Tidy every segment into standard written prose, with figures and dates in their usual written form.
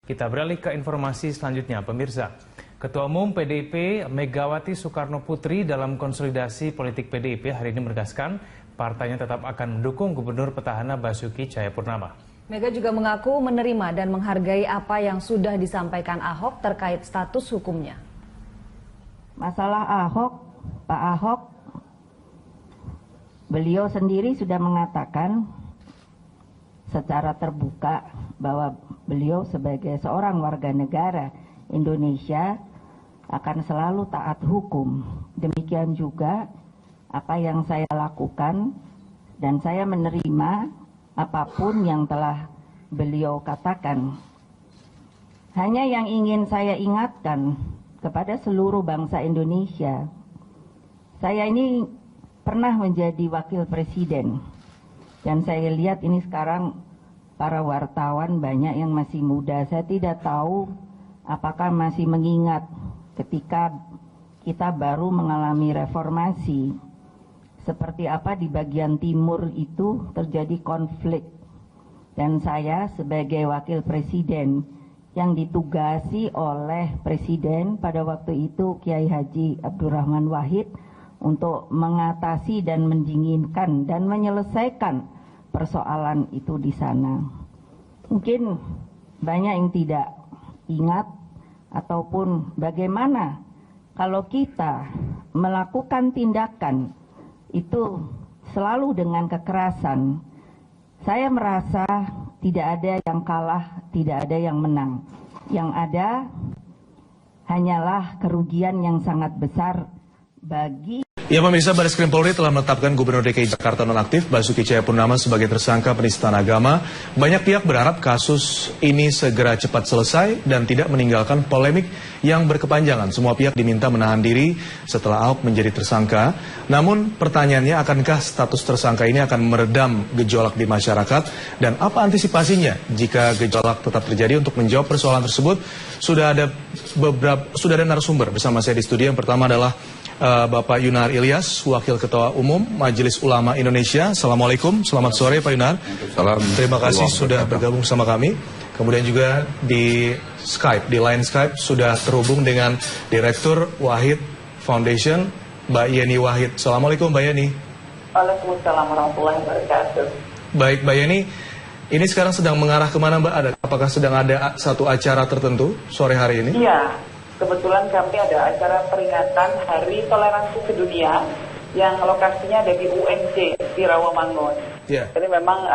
Kita beralih ke informasi selanjutnya, pemirsa. Ketua Umum PDIP Megawati Soekarno Putri dalam konsolidasi politik PDIP hari ini menegaskan partainya tetap akan mendukung Gubernur Petahana Basuki Cahayapurnama. Mega juga mengaku menerima dan menghargai apa yang sudah disampaikan Ahok terkait status hukumnya. Masalah Ahok, Pak Ahok, beliau sendiri sudah mengatakan secara terbuka bahwa beliau sebagai seorang warga negara Indonesia akan selalu taat hukum. Demikian juga apa yang saya lakukan, dan saya menerima apapun yang telah beliau katakan. Hanya yang ingin saya ingatkan kepada seluruh bangsa Indonesia, saya ini pernah menjadi wakil presiden, dan saya lihat ini sekarang para wartawan banyak yang masih muda. Saya tidak tahu apakah masih mengingat ketika kita baru mengalami reformasi, seperti apa di bagian timur itu terjadi konflik. Dan saya sebagai wakil presiden yang ditugasi oleh presiden pada waktu itu Kiai Haji Abdurrahman Wahid untuk mengatasi dan mendinginkan dan menyelesaikan persoalan itu di sana. Mungkin banyak yang tidak ingat, ataupun bagaimana kalau kita melakukan tindakan itu selalu dengan kekerasan. Saya merasa tidak ada yang kalah, tidak ada yang menang. Yang ada hanyalah kerugian yang sangat besar bagi... Ya pemirsa, Barreskrim Polri telah menetapkan Gubernur DKI Jakarta nonaktif Basuki Cahayapurnama sebagai tersangka penistaan agama. Banyak pihak berharap kasus ini segera cepat selesai dan tidak meninggalkan polemik yang berkepanjangan. Semua pihak diminta menahan diri setelah Ahok menjadi tersangka. Namun pertanyaannya, akankah status tersangka ini akan meredam gejolak di masyarakat? Dan apa antisipasinya jika gejolak tetap terjadi? Untuk menjawab persoalan tersebut, sudah ada narasumber bersama saya di studio. Yang pertama adalah Bapak Yunar Ilyas, Wakil Ketua Umum Majelis Ulama Indonesia. Assalamualaikum, selamat sore Pak Yunar. Salam. Terima kasih sudah bergabung sama kami. Kemudian juga di Skype, di line Skype sudah terhubung dengan Direktur Wahid Foundation, Mbak Yeni Wahid. Assalamualaikum Mbak Yeni. Waalaikumsalam warahmatullahi wabarakatuh. Baik Mbak Yeni, ini sekarang sedang mengarah kemana Mbak? Apakah sedang ada satu acara tertentu sore hari ini? Iya. Kebetulan kami ada acara peringatan Hari Toleransi Sedunia yang lokasinya ada di UNJ di Rawamangun. Yeah. Jadi memang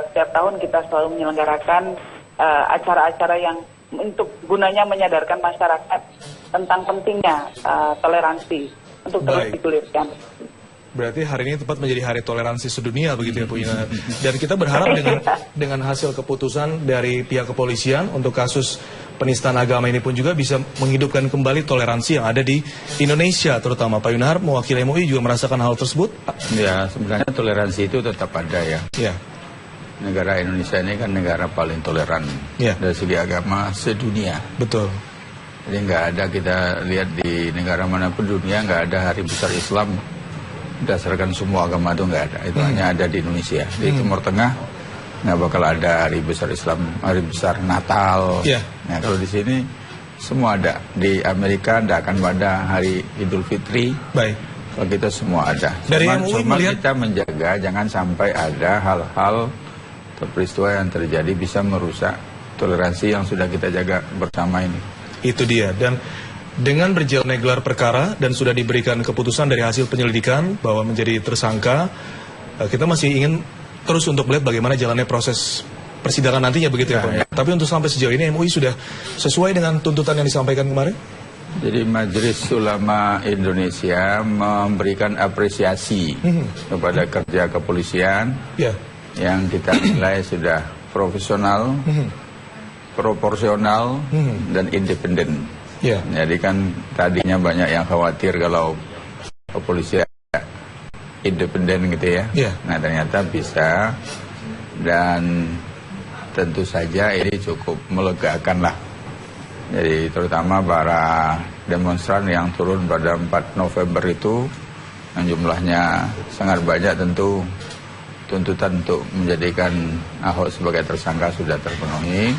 setiap tahun kita selalu menyelenggarakan acara-acara yang untuk gunanya menyadarkan masyarakat tentang pentingnya toleransi untuk terus digulirkan. Berarti hari ini tepat menjadi Hari Toleransi Sedunia begitu ya Bu Ina. Dan kita berharap dengan hasil keputusan dari pihak kepolisian untuk kasus penistaan agama ini pun juga bisa menghidupkan kembali toleransi yang ada di Indonesia, terutama Pak Yunar mewakili MUI juga merasakan hal tersebut. Ya, sebenarnya toleransi itu tetap ada ya. Ya. Negara Indonesia ini kan negara paling toleran dari segi agama sedunia. Betul. Jadi nggak ada, kita lihat di negara manapun dunia nggak ada hari besar Islam berdasarkan semua agama, itu nggak ada. Itu hanya ada di Indonesia. Di Timur Tengah nggak bakal ada hari besar Islam, hari besar Natal. Nah, kalau di sini semua ada. Di Amerika tidak akan ada hari Idul Fitri. Baik. Kalau kita semua ada. Dari Cuma kita menjaga jangan sampai ada hal-hal atau peristiwa yang terjadi bisa merusak toleransi yang sudah kita jaga bersama ini. Itu dia. Dan dengan berjalannya gelar perkara dan sudah diberikan keputusan dari hasil penyelidikan bahwa menjadi tersangka, kita masih ingin terus untuk melihat bagaimana jalannya proses persidangan nantinya begitu ya Pak. Tapi untuk sampai sejauh ini MUI sudah sesuai dengan tuntutan yang disampaikan kemarin? Jadi Majelis Ulama Indonesia memberikan apresiasi kepada kerja kepolisian yang kita nilai sudah profesional, proporsional, dan independen. Jadi kan tadinya banyak yang khawatir kalau kepolisian independen gitu ya. Nah ternyata bisa, dan tentu saja ini cukup melegakan lah. Jadi terutama para demonstran yang turun pada 4 November itu, yang jumlahnya sangat banyak, tentu tuntutan untuk menjadikan Ahok sebagai tersangka sudah terpenuhi.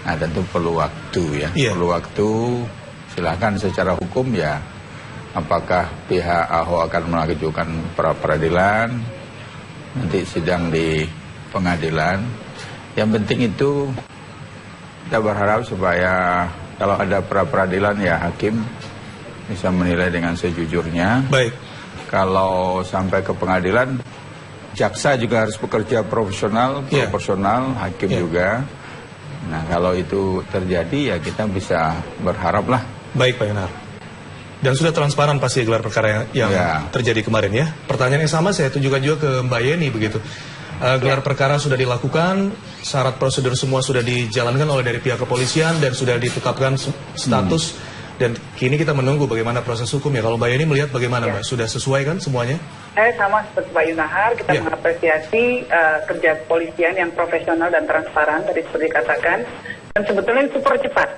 Nah tentu perlu waktu ya, perlu waktu. Silakan secara hukum ya, apakah pihak Ahok akan mengajukan pra peradilan, nanti sidang di pengadilan. Yang penting itu kita berharap supaya kalau ada pra peradilan ya hakim bisa menilai dengan sejujurnya. Baik. Kalau sampai ke pengadilan, jaksa juga harus bekerja profesional, proporsional, hakim juga. Nah kalau itu terjadi ya kita bisa berharap lah. Baik Pak Yonar. Dan sudah transparan pasti gelar perkara yang terjadi kemarin ya. Pertanyaan yang sama saya tunjukkan juga ke Mbak Yeni begitu. Gelar perkara sudah dilakukan, syarat prosedur semua sudah dijalankan oleh dari pihak kepolisian dan sudah ditetapkan status. Dan kini kita menunggu bagaimana proses hukum ya. Kalau Mbak Yeni melihat bagaimana Mbak? Sudah sesuai kan semuanya? Saya sama seperti Pak Yunahar, kita mengapresiasi kerja kepolisian yang profesional dan transparan tadi seperti dikatakan. Dan sebetulnya super cepat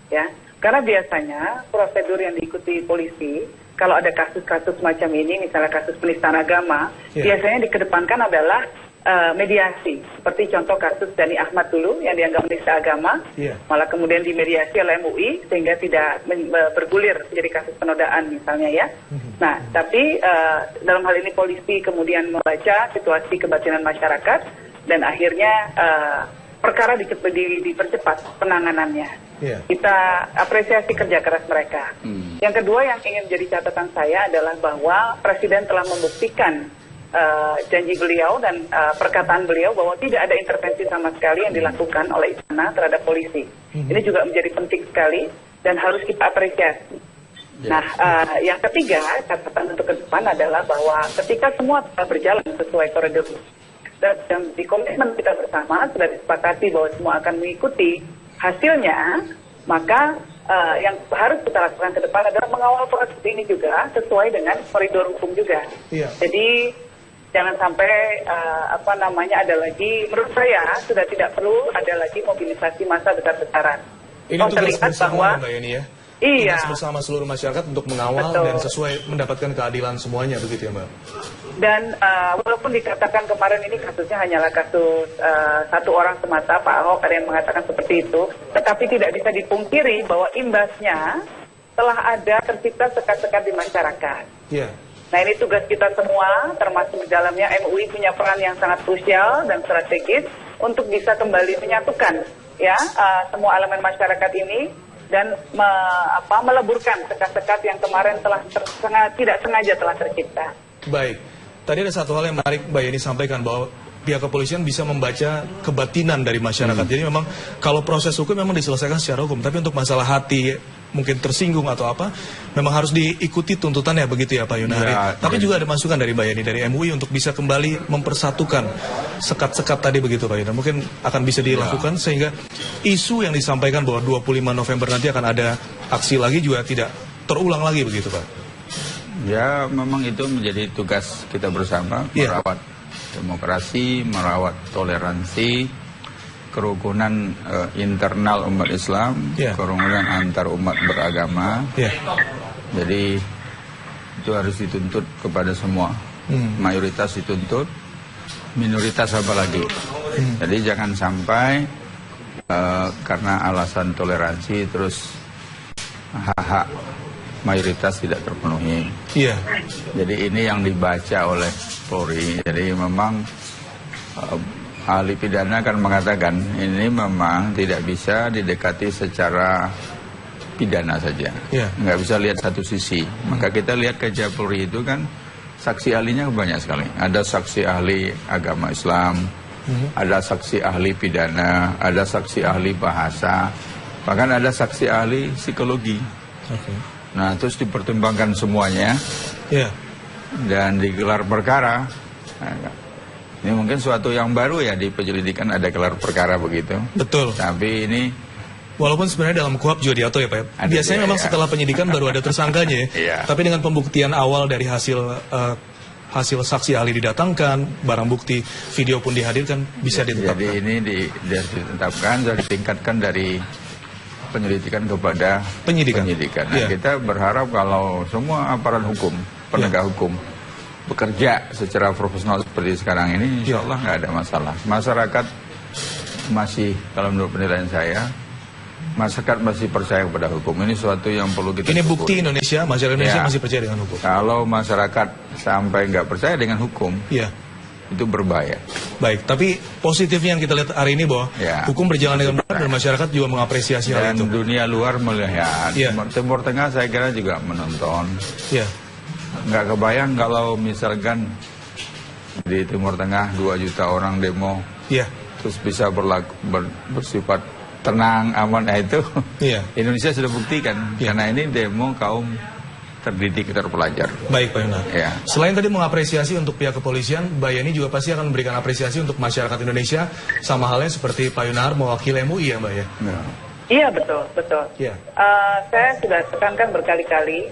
ya. Karena biasanya prosedur yang diikuti polisi, kalau ada kasus-kasus macam ini, misalnya kasus penistaan agama, biasanya dikedepankan adalah mediasi. Seperti contoh kasus Dhani Ahmad dulu yang dianggap menista agama, malah kemudian dimediasi oleh MUI sehingga tidak bergulir menjadi kasus penodaan misalnya ya. Nah, tapi dalam hal ini polisi kemudian membaca situasi kebatinan masyarakat dan akhirnya perkara dipercepat penanganannya. Kita apresiasi kerja keras mereka. Yang kedua yang ingin menjadi catatan saya adalah bahwa Presiden telah membuktikan janji beliau dan perkataan beliau bahwa tidak ada intervensi sama sekali yang dilakukan oleh istana terhadap polisi. Ini juga menjadi penting sekali dan harus kita apresiasi. Nah, yang ketiga, catatan untuk ke depan adalah bahwa ketika semua telah berjalan sesuai koridor dan di komitmen kita bersama sudah disepakati bahwa semua akan mengikuti hasilnya, maka yang harus kita lakukan ke depan adalah mengawal proses ini juga sesuai dengan koridor hukum juga. Jadi jangan sampai ada lagi, menurut saya sudah tidak perlu ada lagi mobilisasi massa besar-besaran. Ini tugas bersama Mbak Yeni ya? Iya. Tugas bersama seluruh masyarakat untuk mengawal dan sesuai mendapatkan keadilan semuanya begitu ya Mbak? Dan walaupun dikatakan kemarin ini kasusnya hanyalah kasus satu orang semata, Pak Ahok ada yang mengatakan seperti itu, tetapi tidak bisa dipungkiri bahwa imbasnya telah ada tercipta sekat-sekat di masyarakat. Nah ini tugas kita semua, termasuk di dalamnya MUI punya peran yang sangat krusial dan strategis untuk bisa kembali menyatukan ya semua elemen masyarakat ini dan meleburkan sekat-sekat yang kemarin telah tidak sengaja telah tercipta. Baik, tadi ada satu hal yang menarik Mbak Yeni sampaikan bahwa pihak kepolisian bisa membaca kebatinan dari masyarakat. Jadi memang kalau proses hukum memang diselesaikan secara hukum, tapi untuk masalah hati mungkin tersinggung atau apa, memang harus diikuti tuntutannya begitu ya Pak Yunari. Tapi juga ada masukan dari Mbak Yeni, dari MUI untuk bisa kembali mempersatukan sekat-sekat tadi begitu Pak Yunari. Mungkin akan bisa dilakukan sehingga isu yang disampaikan bahwa 25 November nanti akan ada aksi lagi juga tidak terulang lagi begitu Pak. Ya memang itu menjadi tugas kita bersama, merawat demokrasi, merawat toleransi, kerukunan internal umat Islam, kerukunan antar umat beragama. Jadi itu harus dituntut kepada semua. Mayoritas dituntut, minoritas apalagi. Jadi jangan sampai karena alasan toleransi terus hak-hak mayoritas tidak terpenuhi. Jadi ini yang dibaca oleh Polri. Jadi memang ahli pidana kan mengatakan ini memang tidak bisa didekati secara pidana saja. Nggak bisa lihat satu sisi. Maka kita lihat kerja Polri itu kan saksi ahlinya banyak sekali. Ada saksi ahli agama Islam, ada saksi ahli pidana, ada saksi ahli bahasa, bahkan ada saksi ahli psikologi. Nah terus dipertimbangkan semuanya dan digelar perkara. Ini mungkin suatu yang baru ya di penyelidikan ada gelar perkara begitu. Betul. Tapi ini walaupun sebenarnya dalam KUHP juga diatur ya Pak. Biasanya memang setelah penyidikan baru ada tersangkanya ya. Tapi dengan pembuktian awal dari hasil saksi ahli didatangkan, barang bukti video pun dihadirkan, bisa ditetapkan. Jadi ini ditetapkan, sudah ditingkatkan dari penyelidikan kepada penyidikan. Nah, kita berharap kalau semua aparat hukum, penegak hukum bekerja secara profesional seperti sekarang ini, insya Allah nggak ada masalah. Masyarakat masih, kalau menurut penilaian saya, masyarakat masih percaya kepada hukum. Ini suatu yang perlu kita Ini bukti syukuri. Indonesia, masyarakat Indonesia masih percaya dengan hukum. Kalau masyarakat sampai nggak percaya dengan hukum, itu berbahaya. Baik, tapi positifnya yang kita lihat hari ini bahwa hukum berjalan dengan benar dan masyarakat juga mengapresiasi hal itu. Dan dunia luar melihat, Timur Tengah saya kira juga menonton. Nggak kebayang kalau misalkan di Timur Tengah 2 juta orang demo, terus bisa bersifat tenang, aman, itu Indonesia sudah buktikan. Karena ini demo kaum terdidik, terpelajar. Baik Pak Yunar. Selain tadi mengapresiasi untuk pihak kepolisian, Mbak Yeni juga pasti akan memberikan apresiasi untuk masyarakat Indonesia, sama halnya seperti Pak Yunar mewakili MUI ya Mbak ya? Iya betul. Saya sudah tekankan berkali-kali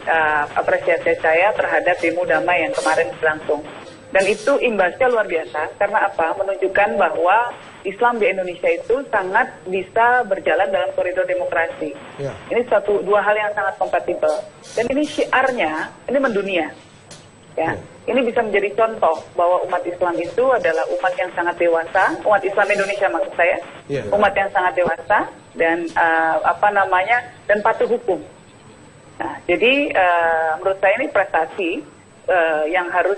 apresiasi saya terhadap demo damai yang kemarin berlangsung. Dan itu imbasnya luar biasa, karena apa? Menunjukkan bahwa Islam di Indonesia itu sangat bisa berjalan dalam koridor demokrasi. Ini dua hal yang sangat kompatibel. Dan ini syiarnya, ini mendunia. Ini bisa menjadi contoh bahwa umat Islam itu adalah umat yang sangat dewasa, umat Islam Indonesia maksud saya, umat yang sangat dewasa dan dan patuh hukum. Nah, jadi menurut saya ini prestasi yang harus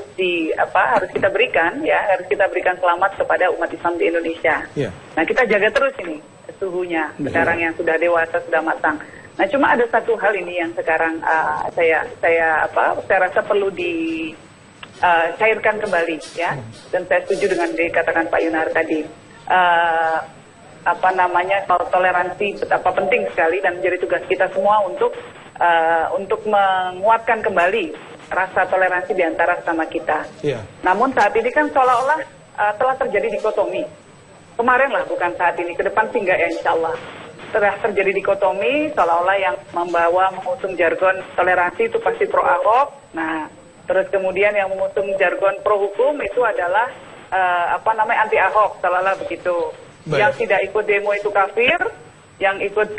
kita berikan, harus kita berikan selamat kepada umat Islam di Indonesia. Nah, kita jaga terus ini suhunya sekarang yang sudah dewasa, sudah matang. Nah, cuma ada satu hal ini yang sekarang saya rasa perlu dicairkan kembali, dan saya setuju dengan dikatakan Pak Yunar tadi. Toleransi betapa penting sekali dan menjadi tugas kita semua untuk menguatkan kembali rasa toleransi di antara sesama kita. Namun saat ini kan seolah-olah telah terjadi dikotomi. Kemarin lah, bukan saat ini, ke depan sih enggak ya insya Allah. Telah terjadi dikotomi, seolah-olah yang mengusung jargon toleransi itu pasti pro Ahok. Nah, terus kemudian yang mengusung jargon pro hukum itu adalah anti Ahok, seolah-olah begitu. Yang tidak ikut demo itu kafir, yang ikut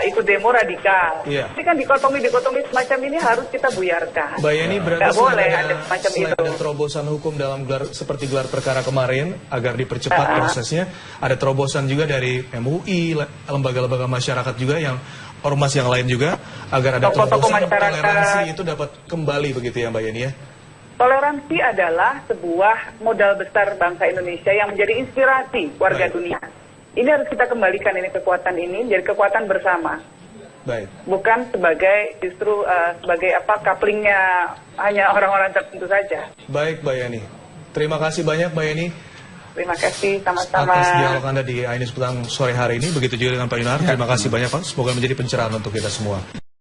ikut demo radikal. Ini kan dikotomi semacam ini harus kita buyarkan. Mbak Yeni, berarti nggak boleh ada semacam itu. Ada terobosan hukum dalam seperti gelar perkara kemarin agar dipercepat prosesnya. Ada terobosan juga dari MUI, lembaga-lembaga masyarakat juga yang ormas yang lain juga agar ada terobosan toleransi itu dapat kembali begitu ya Mbak Yeni ya. Toleransi adalah sebuah modal besar bangsa Indonesia yang menjadi inspirasi warga dunia. Ini harus kita kembalikan kekuatan ini menjadi kekuatan bersama. Bukan sebagai sebagai couplingnya hanya orang-orang tertentu saja. Baik Mbak Yeni. Terima kasih banyak Mbak Yeni. Terima kasih sama-sama. Atas dialog Anda di Ainus Petang sore hari ini. Begitu juga dengan Pak Yunar. Terima kasih banyak Pak. Semoga menjadi pencerahan untuk kita semua.